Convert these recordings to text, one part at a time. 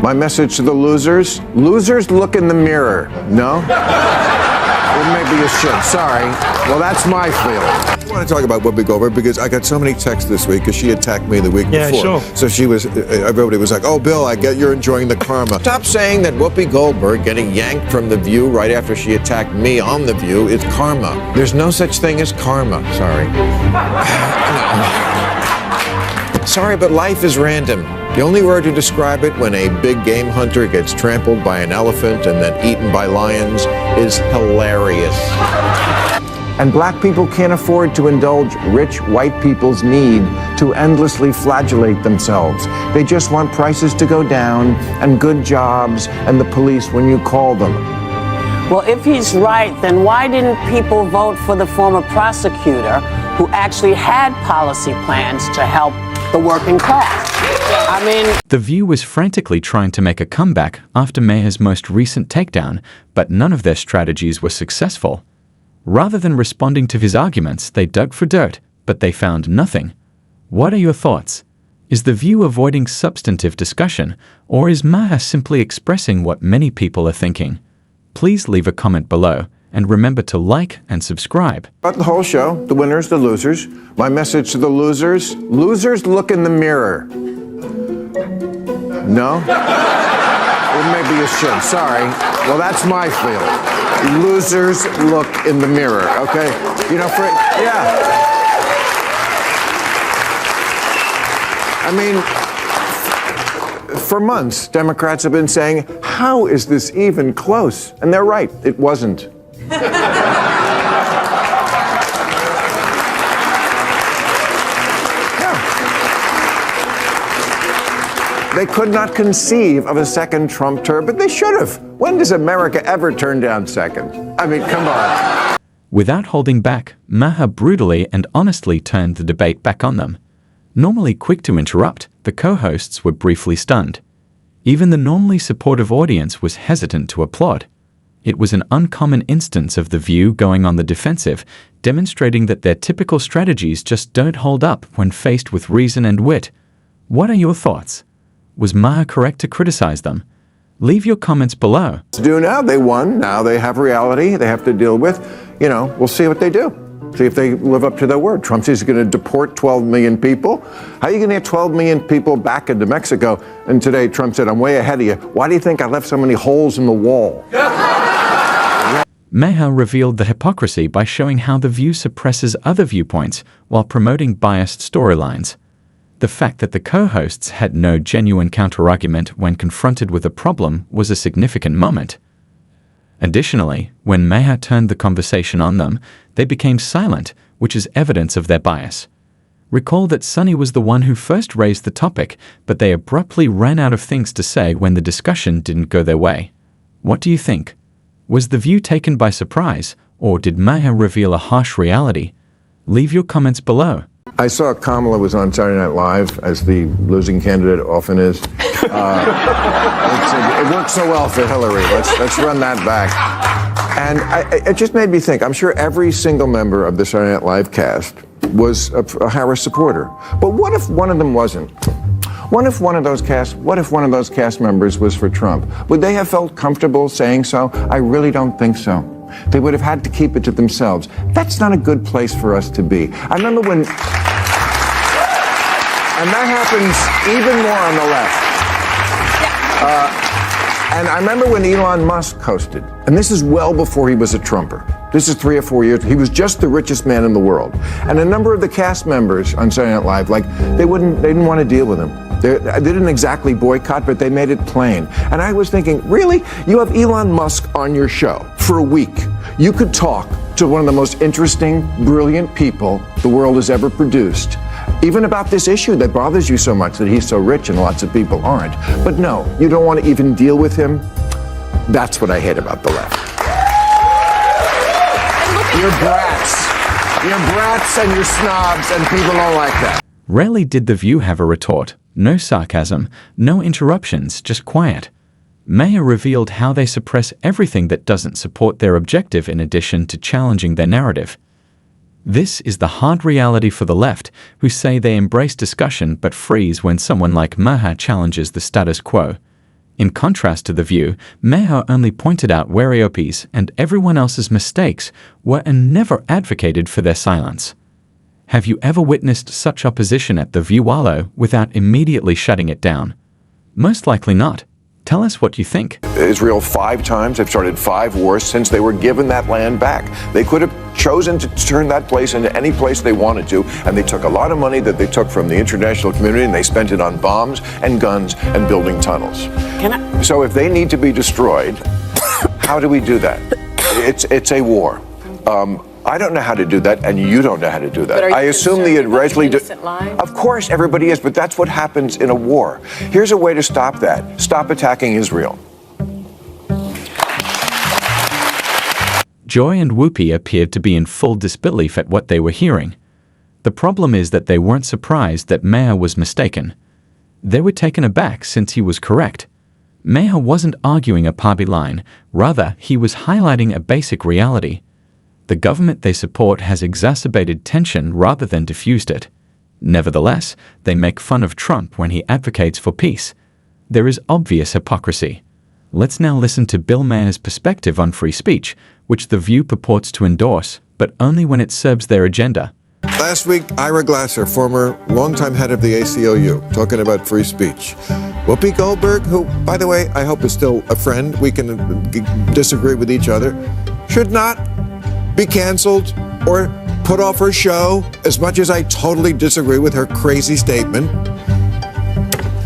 My message to the losers: losers, look in the mirror. No? Well, maybe you should. Sorry. Well, that's my feeling. I want to talk about Whoopi Goldberg because I got so many texts this week because she attacked me the week before. Sure. So she was, everybody was like, oh, Bill, I get you're enjoying the karma. Stop saying that Whoopi Goldberg getting yanked from The View right after she attacked me on The View is karma. There's no such thing as karma. Sorry. Sorry, but life is random. The only word to describe it when a big game hunter gets trampled by an elephant and then eaten by lions is hilarious. And black people can't afford to indulge rich white people's need to endlessly flagellate themselves. They just want prices to go down and good jobs and the police when you call them. Well, if he's right, then why didn't people vote for the former prosecutor who actually had policy plans to help the working class? I mean... The View was frantically trying to make a comeback after Maher's most recent takedown, but none of their strategies were successful. Rather than responding to his arguments, they dug for dirt, but they found nothing. What are your thoughts? Is The View avoiding substantive discussion, or is Maher simply expressing what many people are thinking? Please leave a comment below, and remember to like and subscribe. About the whole show, the winners, the losers. My message to the losers: losers, look in the mirror. No? Well, maybe you should. Sorry. Well, that's my feeling. Losers, look in the mirror, okay? You know, I mean, for months, Democrats have been saying, how is this even close? And they're right, it wasn't. They could not conceive of a second Trump term, but they should have. When does America ever turn down second? I mean, come on. Without holding back, Maher brutally and honestly turned the debate back on them. Normally quick to interrupt, the co-hosts were briefly stunned. Even the normally supportive audience was hesitant to applaud. It was an uncommon instance of The View going on the defensive, demonstrating that their typical strategies just don't hold up when faced with reason and wit. What are your thoughts? Was Maher correct to criticize them? Leave your comments below. Now they won. Now they have reality they have to deal with. You know, we'll see what they do. See if they live up to their word. Trump says he's going to deport 12 million people. How are you going to get 12 million people back into Mexico? And today Trump said, I'm way ahead of you. Why do you think I left so many holes in the wall? Maher revealed the hypocrisy by showing how The View suppresses other viewpoints while promoting biased storylines. The fact that the co-hosts had no genuine counterargument when confronted with a problem was a significant moment. Additionally, when Maher turned the conversation on them, they became silent, which is evidence of their bias. Recall that Sonny was the one who first raised the topic, but they abruptly ran out of things to say when the discussion didn't go their way. What do you think? Was The View taken by surprise, or did Maher reveal a harsh reality? Leave your comments below. I saw Kamala was on Saturday Night Live, as the losing candidate often is. It worked so well for Hillary. Let's run that back. And it just made me think. I'm sure every single member of the Saturday Night Live cast was a Harris supporter. But what if one of them wasn't? What if one of those cast members was for Trump? Would they have felt comfortable saying so? I really don't think so. They would have had to keep it to themselves. That's not a good place for us to be. I remember when, and that happens even more on the left. And I remember when Elon Musk hosted, and this is well before he was a Trumper. This is 3 or 4 years. He was just the richest man in the world. And a number of the cast members on Saturday Night Live, they didn't want to deal with him. They didn't exactly boycott, but they made it plain. And I was thinking, really? You have Elon Musk on your show for a week. You could talk to one of the most interesting, brilliant people the world has ever produced, even about this issue that bothers you so much, that he's so rich and lots of people aren't. But no, you don't want to even deal with him. That's what I hate about the left. You're brats. You're brats and you're snobs, and people don't like that. Rarely did The View have a retort. No sarcasm, no interruptions, just quiet. Maher revealed how they suppress everything that doesn't support their objective in addition to challenging their narrative. This is the hard reality for the left, who say they embrace discussion but freeze when someone like Maher challenges the status quo. In contrast to The View, Maher only pointed out Whoopi's and everyone else's mistakes were and never advocated for their silence. Have you ever witnessed such opposition at The View Wallow without immediately shutting it down? Most likely not. Tell us what you think. Israel 5 times, they've started 5 wars since they were given that land back. They could have chosen to turn that place into any place they wanted to, and they took a lot of money that they took from the international community and they spent it on bombs and guns and building tunnels. So if they need to be destroyed, how do we do that? It's a war. I don't know how to do that, and you don't know how to do that. I assume the Israeli Of course, everybody is, but that's what happens in a war. Here's a way to stop that. Stop attacking Israel. Joy and Whoopi appeared to be in full disbelief at what they were hearing. The problem is that they weren't surprised that Maher was mistaken. They were taken aback since he was correct. Maher wasn't arguing a party line, rather he was highlighting a basic reality. The government they support has exacerbated tension rather than diffused it. Nevertheless, they make fun of Trump when he advocates for peace. There is obvious hypocrisy. Let's now listen to Bill Maher's perspective on free speech, which The View purports to endorse, but only when it serves their agenda. Last week, Ira Glasser, former longtime head of the ACLU, talking about free speech. Whoopi Goldberg, who, by the way, I hope is still a friend, we can disagree with each other, should not be canceled or put off her show, as much as I totally disagree with her crazy statement.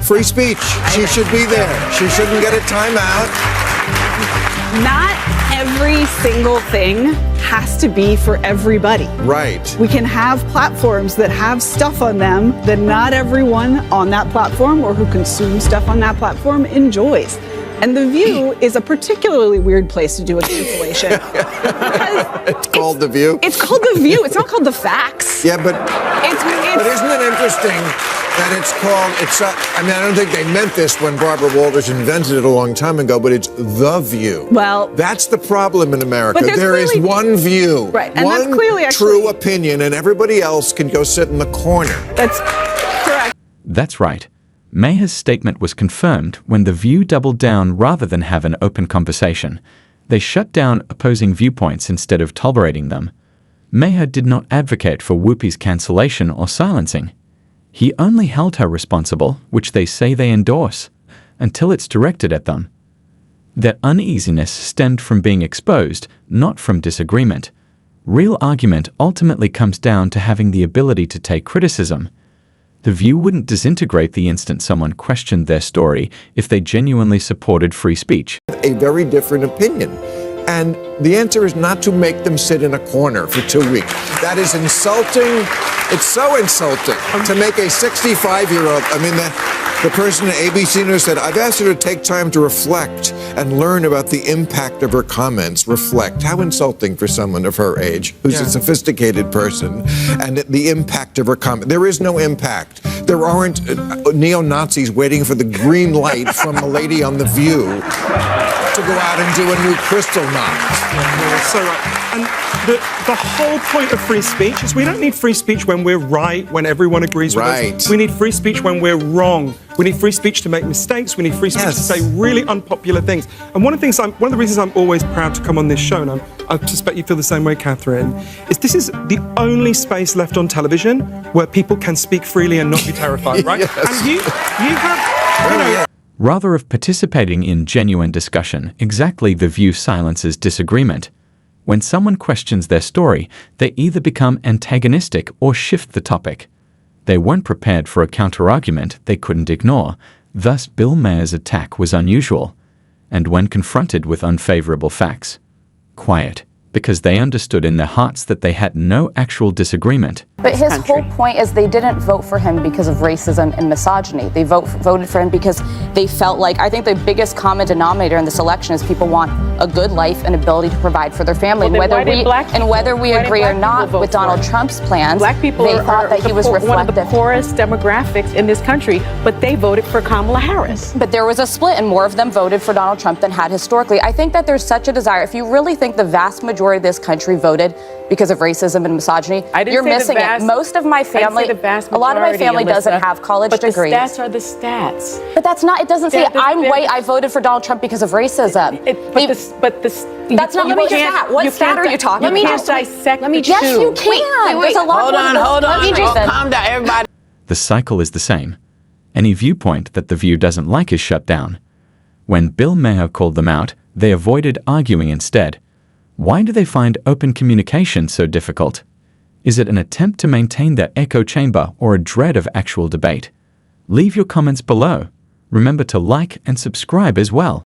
Free speech. She should be there. She shouldn't get a timeout. Not every single thing has to be for everybody. Right. We can have platforms that have stuff on them that not everyone on that platform or who consumes stuff on that platform enjoys. And The View is a particularly weird place to do a cancellation. It's called The View? It's called The View. It's not called The Facts. Yeah, but isn't it interesting that it's called, I don't think they meant this when Barbara Walters invented it a long time ago, but it's The View. Well, that's the problem in America. But there is one view, right, and one that's clearly true opinion, and everybody else can go sit in the corner. That's correct. That's right. Maher's statement was confirmed when The View doubled down rather than have an open conversation. They shut down opposing viewpoints instead of tolerating them. Maher did not advocate for Whoopi's cancellation or silencing. He only held her responsible, which they say they endorse, until it's directed at them. Their uneasiness stemmed from being exposed, not from disagreement. Real argument ultimately comes down to having the ability to take criticism. The View wouldn't disintegrate the instant someone questioned their story if they genuinely supported free speech. A very different opinion. And the answer is not to make them sit in a corner for 2 weeks. That is insulting. It's so insulting to make a 65-year-old, the person at ABC News said, I've asked her to take time to reflect and learn about the impact of her comments. Reflect. How insulting for someone of her age, who's a sophisticated person, and the impact of her comment. There is no impact. There aren't neo-Nazis waiting for the green light from the lady on The View to go out and do a new crystal knot. So right. And the whole point of free speech is we don't need free speech when we're right, when everyone agrees with us. We need free speech when we're wrong. We need free speech to make mistakes. We need free speech to say really unpopular things. And one of the reasons I'm always proud to come on this show, and I suspect you feel the same way, Catherine, is this is the only space left on television where people can speak freely and not be terrified, right? And you have, Rather of participating in genuine discussion, exactly The View silences disagreement. When someone questions their story, they either become antagonistic or shift the topic. They weren't prepared for a counter-argument they couldn't ignore, thus Bill Maher's attack was unusual. And when confronted with unfavorable facts, quiet, because they understood in their hearts that they had no actual disagreement. But his whole point is they didn't vote for him because of racism and misogyny. They voted for him because they felt like, I think the biggest common denominator in this election is people want a good life and ability to provide for their family. Well, and whether we agree or not with Donald Trump's plans, Black people they thought that he was one of the reflective. poorest demographics in this country, but they voted for Kamala Harris. But there was a split, and more of them voted for Donald Trump than had historically. I think that there's such a desire. If you really think the vast majority of this country voted because of racism and misogyny, you're missing it. Most of my family, a lot of my family doesn't have college degrees. But the stats are the stats. But that's not, it doesn't say I'm white, I voted for Donald Trump because of racism. That's not what stat. What stat are you talking about? Let me just dissect the two. Yes, you can. There's a lot Hold on. Jason. Calm down, everybody. The cycle is the same. Any viewpoint that The View doesn't like is shut down. When Bill Maher called them out, they avoided arguing instead. Why do they find open communication so difficult? Is it an attempt to maintain their echo chamber or a dread of actual debate? Leave your comments below. Remember to like and subscribe as well.